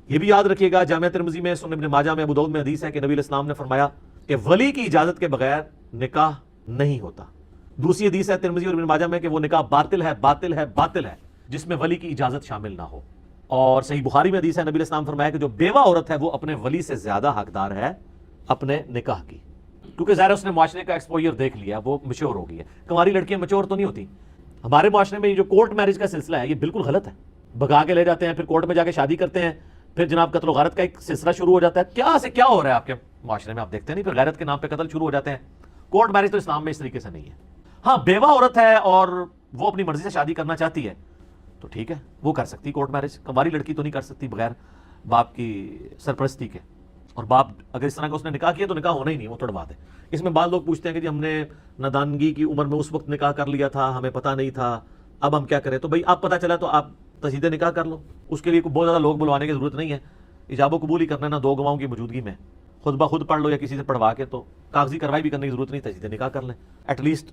یہ بھی یاد رکھیے گا، جامعہ ترمذی میں، سنن ابن ماجہ میں، ابو داؤد میں حدیث ہے کہ نبی علیہ السلام نے فرمایا کہ ولی کی اجازت کے بغیر نکاح نہیں ہوتا۔ دوسری حدیث ہے ترمذی اور ابن ماجہ میں کہ وہ نکاح باطل ہے، باطل ہے، باطل ہے جس میں ولی کی اجازت شامل نہ ہو۔ اور صحیح بخاری میں حدیث ہے، نبی علیہ السلام فرمایا کہ جو بیوہ عورت ہے وہ اپنے ولی سے زیادہ حقدار ہے اپنے نکاح کی، کیونکہ ظاہر اس نے معاشرے کا ایکسپوئر دیکھ لیا، وہ میچور ہو گئی ہے۔ کنواری لڑکیاں میچور تو نہیں ہوتی۔ ہمارے معاشرے میں یہ جو کورٹ میرج کا سلسلہ ہے یہ بالکل غلط ہے، بھگا کے لے جاتے ہیں، پھر کورٹ میں جا کے شادی کرتے ہیں، پھر جناب قتل و غارت کا ایک سلسلہ شروع ہو جاتا ہے۔ کیا سے کیا ہو رہا ہے آپ کے معاشرے میں، آپ دیکھتے نہیں، پھر غیرت کے نام پہ قتل شروع ہو جاتے ہیں۔ کورٹ میرج تو اسلام میں اس طریقے سے نہیں ہے۔ ہاں بیوہ عورت ہے اور وہ اپنی مرضی سے شادی کرنا چاہتی ہے تو ٹھیک ہے، وہ کر سکتی کورٹ میرج۔ کنواری لڑکی تو نہیں کر سکتی بغیر باپ کی سرپرستی کے، اور باپ اگر اس طرح کا اس نے نکاح کیا تو نکاح ہونا ہی نہیں، وہ توڑوا دے۔ اس میں بعض لوگ پوچھتے ہیں کہ جی ہم نے نادانگی کی عمر میں اس وقت نکاح کر لیا تھا، ہمیں پتہ نہیں تھا، اب ہم کیا کریں؟ تو بھائی آپ پتہ چلا تو آپ تجدید نکاح کر لو، اس کے لیے بہت زیادہ لوگ بلوانے کی ضرورت نہیں ہے، ایجاب و قبول ہی کرنا ہے نا، دو گواہوں کی موجودگی میں خود بخود پڑھ لو یا کسی سے پڑھوا کے، تو کاغذی کارروائی بھی کرنے کی ضرورت نہیں، تجدید نکاح کر لیں، ایٹ لیسٹ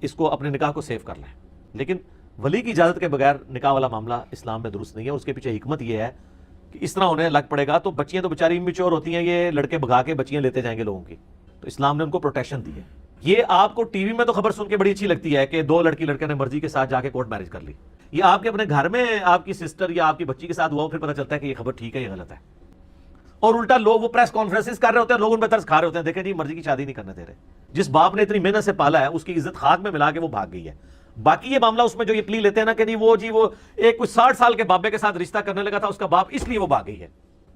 اس کو اپنے نکاح کو سیو کر لیں۔ لیکن ولی کی اجازت کے بغیر نکاح والا معاملہ اسلام میں درست نہیں ہے۔ اس کے پیچھے حکمت یہ ہے کہ اس طرح ہونے لگ پڑے گا تو بچیاں تو بیچاری میچور ہوتی ہیں، یہ لڑکے بھگا کے بچیاں لیتے جائیں گے لوگوں کی، تو اسلام نے ان کو پروٹیکشن دی ہے۔ یہ آپ کو ٹی وی میں تو خبر سن کے بڑی اچھی لگتی ہے کہ دو لڑکی لڑکے نے مرضی کے ساتھ جا کے کورٹ میرج کر لی، یہ آپ کے اپنے گھر میں آپ کی سسٹر یا آپ کی بچی کے ساتھ ہوا، پھر پتہ چلتا ہے کہ یہ خبر ٹھیک ہے یہ غلط ہے۔ اور الٹا لوگ وہ پریس کانفرنسز کر رہے ہوتے ہیں، لوگ ان پہ ترس کھا رہے ہوتے ہیں، دیکھیں جی مرضی کی شادی نہیں کرنے دے رہے۔ جس باپ نے اتنی محنت سے پالا ہے اس کی عزت خاک میں ملا کے وہ بھاگ گئی ہے۔ باقی یہ معاملہ اس میں جو یہ پلی لیتے ہیں نا کہ وہ ایک کوئی 60 سال کے بابے کے ساتھ رشتہ کرنے لگا تھا اس کا باپ، اس لیے وہ بھاگ گئی ہے،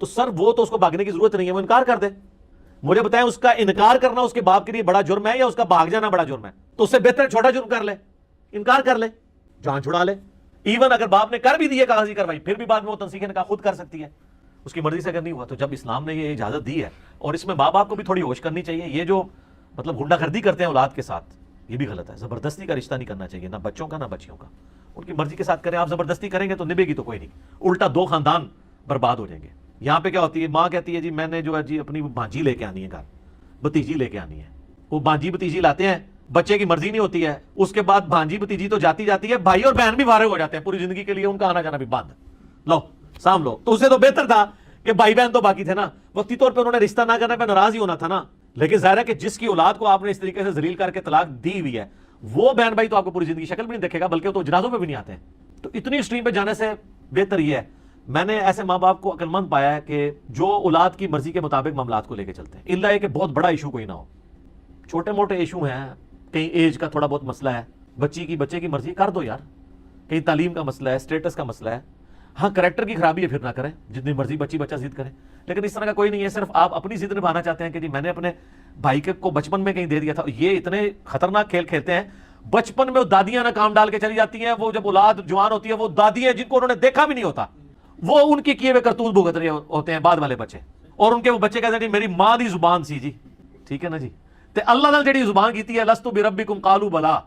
تو سر وہ تو اس کو بھاگنے کی ضرورت نہیں ہے، وہ انکار کر دے۔ مجھے بتائیں اس کا انکار کرنا اس کے باپ کے لیے بڑا جرم ہے یا اس کا بھاگ جانا بڑا جرم ہے؟ تو اس سے بہتر چھوٹا جرم کر لے، انکار کر لے، جان چھڑا لے۔ ایون اگر باپ نے کر بھی دی ہے کاغذی کارروائی، پھر بھی بعد میں وہ تنسیخ نکاح خود کر سکتی ہے اس کی مرضی سے اگر نہیں ہوا۔ تو جب اسلام نے یہ اجازت دی ہے، اور اس میں ماں باپ کو بھی تھوڑی ہوش کرنی چاہیے، یہ جو مطلب غنڈہ گردی کرتے ہیں اولاد کے ساتھ یہ بھی غلط ہے۔ زبردستی کا رشتہ نہیں کرنا چاہیے، نہ بچوں کا نہ بچیوں کا، ان کی مرضی کے ساتھ کریں۔ آپ زبردستی کریں گے تو نبھے گی تو کوئی نہیں، الٹا دو خاندان برباد ہو جائیں گے۔ یہاں پہ کیا ہوتی ہے، ماں کہتی ہے جی میں نے جو ہے جی اپنی بھانجی لے کے آنی ہے گھر، بھتیجی لے کے آنی ہے، وہ بھانجی بھتیجی لاتے ہیں، بچے کی مرضی نہیں ہوتی ہے، اس کے بعد بھانجی بھتیجی تو جاتی ہے، بھائی اور بہن بھی فارغ ہو جاتے ہیں پوری زندگی کے لیے، ان کا آنا جانا بھی بند، لو سام لو۔ تو اسے تو بہتر تھا کہ بھائی بہن تو باقی تھے نا، وقتی طور پہ انہوں نے رشتہ نہ کرنے پہ ناراض ہی ہونا تھا نا۔ لیکن ظاہر ہے کہ جس کی اولاد کو آپ نے اس طریقے سے ذلیل کر کے طلاق دی ہوئی ہے، وہ بہن بھائی تو آپ کو پوری زندگی شکل بھی نہیں دیکھے گا، بلکہ وہ تو جنازوں پہ بھی نہیں آتے ہیں۔ تو اتنی ایکسٹریم پہ جانے سے بہتر یہ ہے، میں نے ایسے ماں باپ کو عقل مند پایا ہے کہ جو اولاد کی مرضی کے مطابق معاملات کو لے کے چلتے ہیں، الا یہ کہ بہت بڑا ایشو کوئی نہ ہو، چھوٹے موٹے ایشو ہیں، کہیں ایج کا تھوڑا بہت مسئلہ ہے، بچے کی مرضی کر دو یار، کہیں تعلیم کا مسئلہ ہے، اسٹیٹس کا مسئلہ ہے، ہاں کریکٹر کی خرابی ہے پھر نہ کریں، جتنی مرضی بچہ ضد کرے، لیکن اس طرح کا کوئی نہیں ہے۔ صرف آپ اپنی ضد نبھانا چاہتے ہیں کہ جی میں نے اپنے بھائی کو بچپن میں کہیں دے دیا تھا۔ یہ اتنے خطرناک کھیل کھیلتے ہیں، بچپن میں دادیاں نہ کام ڈال کے چلی جاتی ہیں، وہ جب اولاد جوان ہوتی ہے وہ دادیاں جن کو انہوں نے دیکھا بھی نہیں ہوتا، وہ ان کے کیے ہوئے کرتوت بھگت رہے ہوتے ہیں بعد والے بچے، اور ان کے وہ بچے کہتے ہیں میری ماں دی زبان سی جی، ٹھیک ہے نا جی، تے اللہ نے جڑی زبان کیتی ہے لستو بربکم قالوا بلا،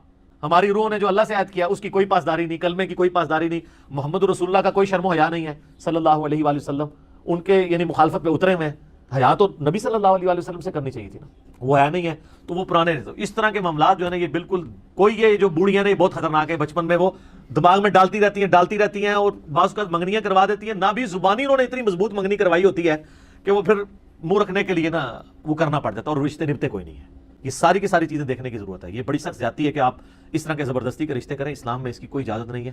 ہماری روح نے جو اللہ سے عہد کیا اس کی کوئی پاسداری نہیں، کلمے کی کوئی پاسداری نہیں، محمد رسول اللہ کا کوئی شرم و حیا نہیں ہے صلی اللہ علیہ وآلہ وسلم، ان کے یعنی مخالفت پہ اترے ہوئے ہیں۔ حیا تو نبی صلی اللہ علیہ وآلہ وسلم سے کرنی چاہیے تھی نا، وہ حیا نہیں ہے، تو وہ پرانے اس طرح کے معاملات جو ہے نا یہ بالکل کوئی، یہ جو بوڑھیاں نے بہت خطرناک ہے، بچپن میں وہ دماغ میں ڈالتی رہتی ہیں اور بعض اوقات منگنیاں کروا دیتی ہیں، نہ بھی زبانی انہوں نے اتنی مضبوط منگنی کروائی ہوتی ہے کہ وہ پھر منہ رکھنے کے لیے نا وہ کرنا پڑ جاتا ہے، اور رشتے نبھتے کوئی نہیں ہے۔ یہ ساری کی ساری چیزیں دیکھنے کی ضرورت ہے، یہ بڑی سخت زیادتی ہے کہ آپ اس طرح کے زبردستی کے رشتے کریں، اسلام میں اس کی کوئی اجازت نہیں ہے۔